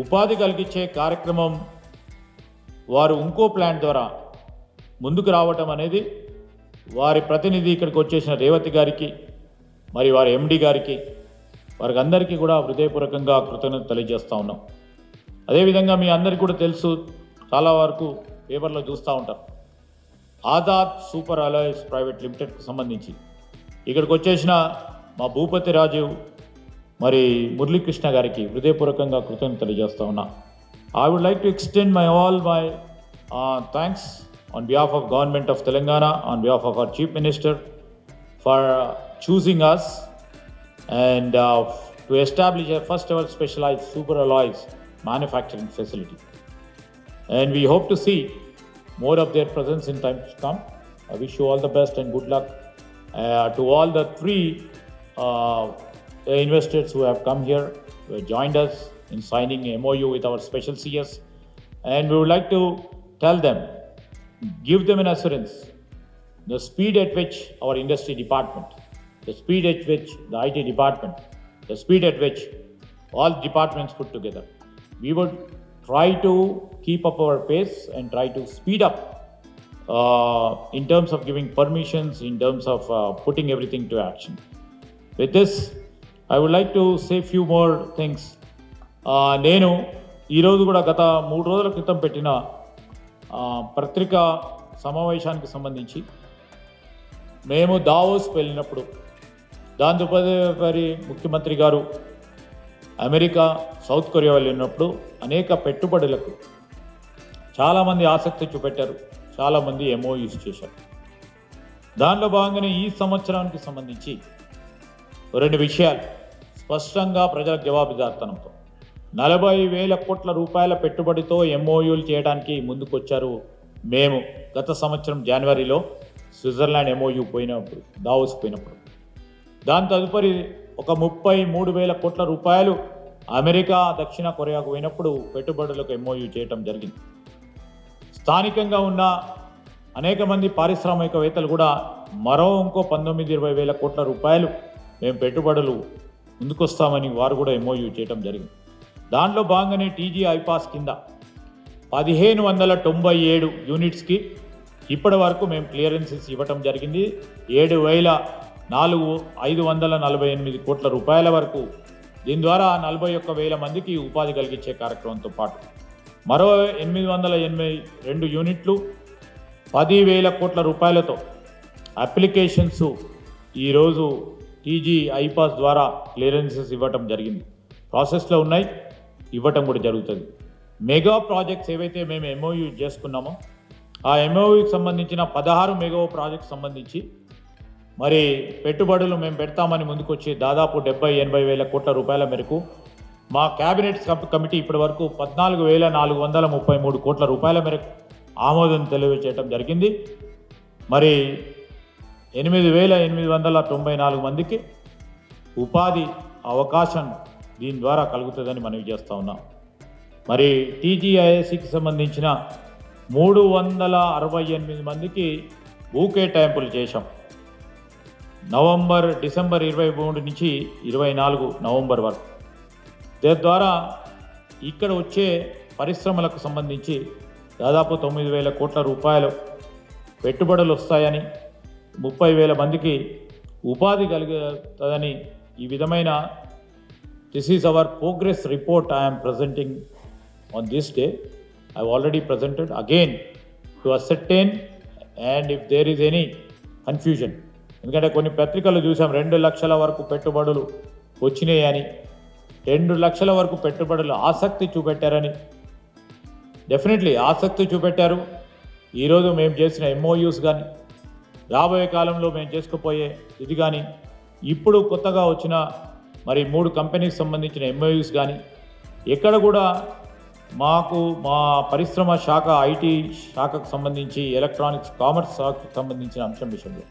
ఉపాధి కలిగించే కార్యక్రమం వారు ఇంకో ప్లాంట్ ద్వారా ముందుకు రావటం అనేది వారి ప్రతినిధి ఇక్కడికి వచ్చేసిన రేవతి గారికి మరి వారి ఎండి గారికి వారికి అందరికీ కూడా హృదయపూర్వకంగా కృతజ్ఞత తెలియజేస్తూ ఉన్నాం. అదేవిధంగా మీ అందరికీ కూడా తెలుసు, చాలా వరకు పేపర్లో చూస్తూ ఉంటారు, ఆజాద్ సూపర్ అలాయన్స్ ప్రైవేట్ లిమిటెడ్కి సంబంధించి ఇక్కడికి వచ్చేసిన మా భూపతి రాజు మరి మురళీకృష్ణ గారికి హృదయపూర్వకంగా కృతజ్ఞత తెలియజేస్తా ఉన్నా. I would like to extend all my thanks on behalf of Government of Telangana, on behalf of our Chief Minister, for choosing us and to establish a first ever specialized super alloys manufacturing facility. And we hope to see more of their presence in time to come. I wish you all the best and good luck to all the 3 investors who have come here, who have joined us in signing a MOU with our special CS. And we would like to tell them, give them an assurance, the speed at which our industry department, the speed at which the IT department, the speed at which all departments put together, we would try to keep up our pace and try to speed up in terms of giving permissions, in terms of putting everything to action. With this, I would like to say few more things. నేను ఈరోజు కూడా గత 3 రోజుల క్రితం పెట్టిన పత్రికా సమావేశానికి సంబంధించి మేము దావోస్ వెళ్ళినప్పుడు, దాంతోపాటు ముఖ్యమంత్రి గారు అమెరికా, సౌత్ కొరియా వెళ్ళినప్పుడు అనేక పెట్టుబడులకు చాలామంది ఆసక్తి చూపెట్టారు, చాలామంది MOUs చేశారు. దానిలో భాగంగానే ఈ సంవత్సరానికి సంబంధించి 2 విషయాలు స్పష్టంగా ప్రజలకు జవాబుదారితనంతో 40,000 కోట్ల రూపాయల పెట్టుబడితో MOUలు చేయడానికి ముందుకొచ్చారు. మేము గత సంవత్సరం జనవరిలో స్విట్జర్లాండ్ MOU పోయినప్పుడు, దావోస్ పోయినప్పుడు, దాని తదుపరి ఒక 33,000 కోట్ల రూపాయలు అమెరికా, దక్షిణ కొరియాకు పోయినప్పుడు పెట్టుబడులకు MOU చేయటం జరిగింది. స్థానికంగా ఉన్న అనేక మంది పారిశ్రామికవేత్తలు కూడా మరో ఇంకో 19,000-20,000 కోట్ల రూపాయలు మేము పెట్టుబడులు ముందుకొస్తామని వారు కూడా MOU చేయటం జరిగింది. దాంట్లో భాగంగానే TG ఐపాస్ కింద 1,597 యూనిట్స్కి ఇప్పటి వరకు మేము క్లియరెన్సెస్ ఇవ్వటం జరిగింది. 7,000 548 కోట్ల రూపాయల వరకు. దీని ద్వారా 41,000 మందికి ఉపాధి కలిగించే కార్యక్రమంతో పాటు మరో 882 యూనిట్లు 10,000 కోట్ల రూపాయలతో అప్లికేషన్స్ ఈరోజు టీజీ ఐపాస్ ద్వారా క్లియరెన్సెస్ ఇవ్వటం జరిగింది. ప్రాసెస్లో ఉన్నాయి, ఇవ్వటం కూడా జరుగుతుంది. మెగా ప్రాజెక్ట్స్ ఏవైతే మేము ఎంఓయూ చేసుకున్నామో ఆ ఎంఓయూకి సంబంధించిన 16 మెగా ప్రాజెక్ట్స్ సంబంధించి మరి పెట్టుబడులు మేము పెడతామని ముందుకొచ్చి దాదాపు 70-80 వేల కోట్ల రూపాయల మేరకు మా క్యాబినెట్ కమిటీ ఇప్పటి వరకు 14,433 కోట్ల రూపాయల మేరకు ఆమోదం తెలియజేయటం జరిగింది. మరి 8,894 మందికి ఉపాధి అవకాశం దీని ద్వారా కలుగుతుందని మనవి చేస్తూ ఉన్నాం. మరి టీజీఐఎస్సికి సంబంధించిన 368 మందికి భూ కేటాయింపులు చేశాం. డిసెంబర్ 23 నుంచి 24 నవంబర్ వరకు. దీని ద్వారా ఇక్కడ వచ్చే పరిశ్రమలకు సంబంధించి దాదాపు 9,000 కోట్ల రూపాయలు పెట్టుబడులు వస్తాయని, 30,000 మందికి ఉపాధి కలుగుతుందని ఈ విధమైన this is our progress report I am presenting on this day. I have already presented again to ascertain and if there is any confusion. ఎందుకంటే కొన్ని పత్రికలు చూసాం 2 లక్షల వరకు పెట్టుబడులు వచ్చినాయని, 2 లక్షల వరకు పెట్టుబడులు ఆసక్తి చూపెట్టారని. డెఫినెట్లీ ఆసక్తి చూపెట్టారు. ఈరోజు మేము చేసిన ఎంఓయూస్ కానీ, రాబోయే కాలంలో మేము చేసుకుపోయే ఇది కానీ, ఇప్పుడు కొత్తగా వచ్చిన మరి 3 కంపెనీకి సంబంధించిన ఎంఓయూస్ కానీ, ఎక్కడ కూడా మాకు మా పరిశ్రమ శాఖ, ఐటీ శాఖకు సంబంధించి, ఎలక్ట్రానిక్స్ కామర్స్ శాఖకు సంబంధించిన అంశం విషయంలో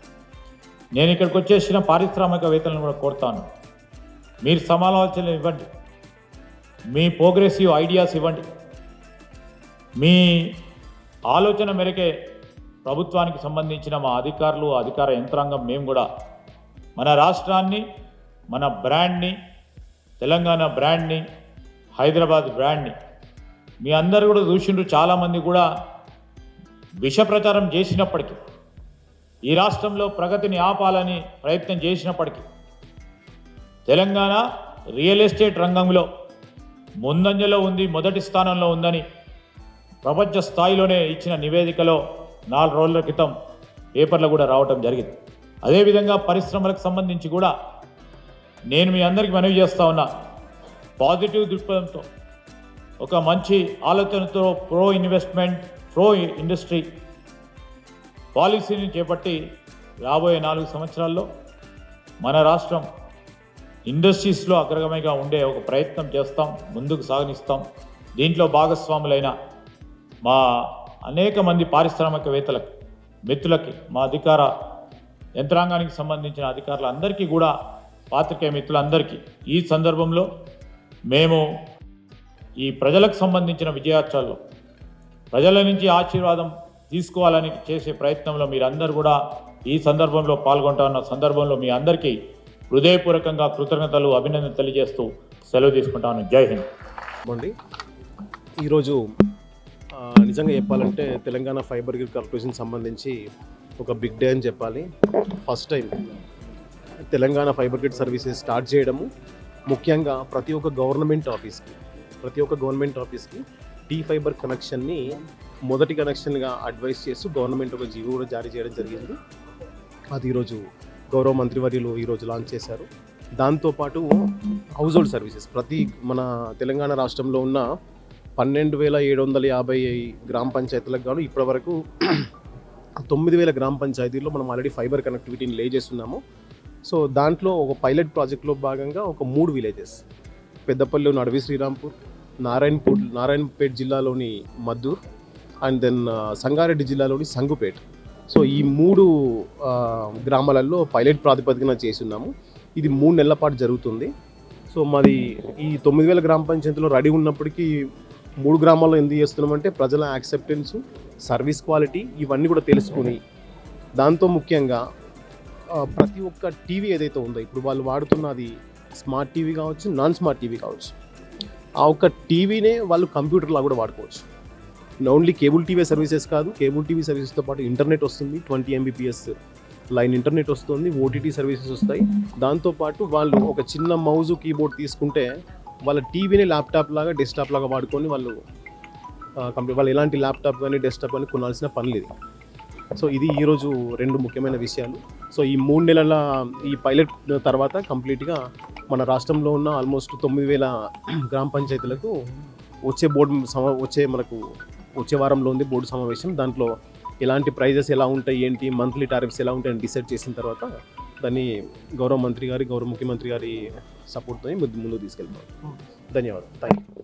నేను ఇక్కడికి వచ్చేసిన పారిశ్రామికవేత్తలను కూడా కోరుతాను, మీరు సమాలోచనలు ఇవ్వండి, మీ ప్రోగ్రెసివ్ ఐడియాస్ ఇవ్వండి. మీ ఆలోచన మేరకే ప్రభుత్వానికి సంబంధించిన మా అధికారులు, అధికార యంత్రాంగం మేము కూడా మన రాష్ట్రాన్ని, మన బ్రాండ్ని, తెలంగాణ బ్రాండ్ని, హైదరాబాద్ బ్రాండ్ని మీ అందరూ కూడా చూసిండ్రు. చాలామంది కూడా విష ప్రచారం చేసినప్పటికీ, ఈ రాష్ట్రంలో ప్రగతిని ఆపాలని ప్రయత్నం చేసినప్పటికీ తెలంగాణ రియల్ ఎస్టేట్ రంగంలో ముందంజలో ఉంది, మొదటి స్థానంలో ఉందని ప్రపంచ స్థాయిలోనే ఇచ్చిన నివేదికలో 4 రోజుల క్రితం పేపర్లో కూడా రావటం జరిగింది. అదేవిధంగా పరిశ్రమలకు సంబంధించి కూడా నేను మీ అందరికీ మనవి చేస్తూ ఉన్నా, పాజిటివ్ దృక్పథంతో, ఒక మంచి ఆలోచనతో ప్రో ఇన్వెస్ట్మెంట్, ప్రో ఇండస్ట్రీ పాలసీని చేపట్టి రాబోయే 4 సంవత్సరాల్లో మన రాష్ట్రం ఇండస్ట్రీస్లో అగ్రగమిగా ఉండే ఒక ప్రయత్నం చేస్తాం, ముందుకు సాగనిస్తాం. దీంట్లో భాగస్వాములైన మా అనేక మంది పారిశ్రామికవేత్తలకు, మిత్రులకి, మా అధికార యంత్రాంగానికి సంబంధించిన అధికారులందరికీ కూడా, పాత్రికేయ మిత్రులందరికీ ఈ సందర్భంలో మేము ఈ ప్రజలకు సంబంధించిన విజయోత్సవాల్లో ప్రజల నుంచి ఆశీర్వాదం తీసుకోవాలని చేసే ప్రయత్నంలో మీరందరూ కూడా ఈ సందర్భంలో పాల్గొంటున్న సందర్భంలో మీ అందరికీ హృదయపూర్వకంగా కృతజ్ఞతలు, అభినందనలు తెలియజేస్తూ సెలవు తీసుకుంటాను. జై హింద్. అండి, ఈరోజు నిజంగా చెప్పాలంటే తెలంగాణ ఫైబర్ గ్రిడ్ కార్పొరేషన్ సంబంధించి ఒక బిగ్ డే అని చెప్పాలి. First time Telangana fibre grid services start చేయడము, ముఖ్యంగా ప్రతి ఒక్క గవర్నమెంట్ ఆఫీస్కి టీ ఫైబర్ కనెక్షన్ని మొదటి కనెక్షన్గా అడ్వైస్ చేస్తూ గవర్నమెంట్ ఒక జీవో కూడా జారీ చేయడం జరిగింది. అది ఈరోజు గౌరవ మంత్రివర్యులు ఈరోజు లాంచ్ చేశారు. దాంతోపాటు హౌస్ హోల్డ్ సర్వీసెస్ ప్రతి మన తెలంగాణ రాష్ట్రంలో ఉన్న 12,750 గ్రామ పంచాయతీలకు గాను ఇప్పటివరకు 9,000 గ్రామ పంచాయతీల్లో మనం ఆల్రెడీ ఫైబర్ కనెక్టివిటీని లే చేస్తున్నాము. సో దాంట్లో ఒక పైలట్ ప్రాజెక్ట్లో భాగంగా ఒక 3 విలేజెస్, పెద్దపల్లిలోని అడవి శ్రీరాంపూర్, నారాయణపేట్ జిల్లాలోని మద్దూర్ అండ్ దెన్ సంగారెడ్డి జిల్లాలోని సంగుపేట్. సో ఈ 3 గ్రామాలలో పైలట్ ప్రాతిపదికన చేస్తున్నాము. ఇది 3 నెలల పాటు జరుగుతుంది. సో మాది ఈ 9,000 గ్రామ పంచాయతీలో రెడీ ఉన్నప్పటికీ 3 గ్రామాల్లో ఎందుకు చేస్తున్నామంటే ప్రజల యాక్సెప్టెన్స్, సర్వీస్ క్వాలిటీ ఇవన్నీ కూడా తెలుసుకుని, దాంతో ముఖ్యంగా ప్రతి ఒక్క టీవీ ఏదైతే ఉందో ఇప్పుడు వాళ్ళు వాడుతున్నది స్మార్ట్ టీవీ కావచ్చు, నాన్ స్మార్ట్ టీవీ కావచ్చు, ఆ ఒక్క టీవీనే వాళ్ళు కంప్యూటర్లా కూడా వాడుకోవచ్చు. ఓన్లీ కేబుల్ టీవీ సర్వీసెస్ కాదు, కేబుల్ టీవీ సర్వీసెస్తో పాటు ఇంటర్నెట్ వస్తుంది 20 Mbps లైన్ ఇంటర్నెట్ వస్తుంది, ఓటీటీ సర్వీసెస్ వస్తాయి. దాంతోపాటు వాళ్ళు ఒక చిన్న మౌజు కీబోర్డ్ తీసుకుంటే వాళ్ళ టీవీని ల్యాప్టాప్ లాగా డెస్క్టాప్ లాగా వాడుకొని వాళ్ళు వాళ్ళు ఎలాంటి ల్యాప్టాప్ కానీ డెస్క్టాప్ కానీ కొనాల్సిన పని లేదు. సో ఇది ఈరోజు 2 ముఖ్యమైన విషయాలు. సో ఈ 3 నెలల ఈ పైలట్ తర్వాత కంప్లీట్గా మన రాష్ట్రంలో ఉన్న ఆల్మోస్ట్ 9,000 గ్రామ పంచాయతీలకు వచ్చే వారంలో ఉంది బోర్డు సమావేశం. దాంట్లో ఎలాంటి ప్రైజెస్ ఎలా ఉంటాయి, ఏంటి, మంత్లీ టారిఫ్స్ ఎలా ఉంటాయని డిసైడ్ చేసిన తర్వాత దాన్ని గౌరవ మంత్రి గారి, గౌరవ ముఖ్యమంత్రి గారి సపోర్ట్తో ముందుకు తీసుకెళ్తాం. ధన్యవాదాలు. Thank you.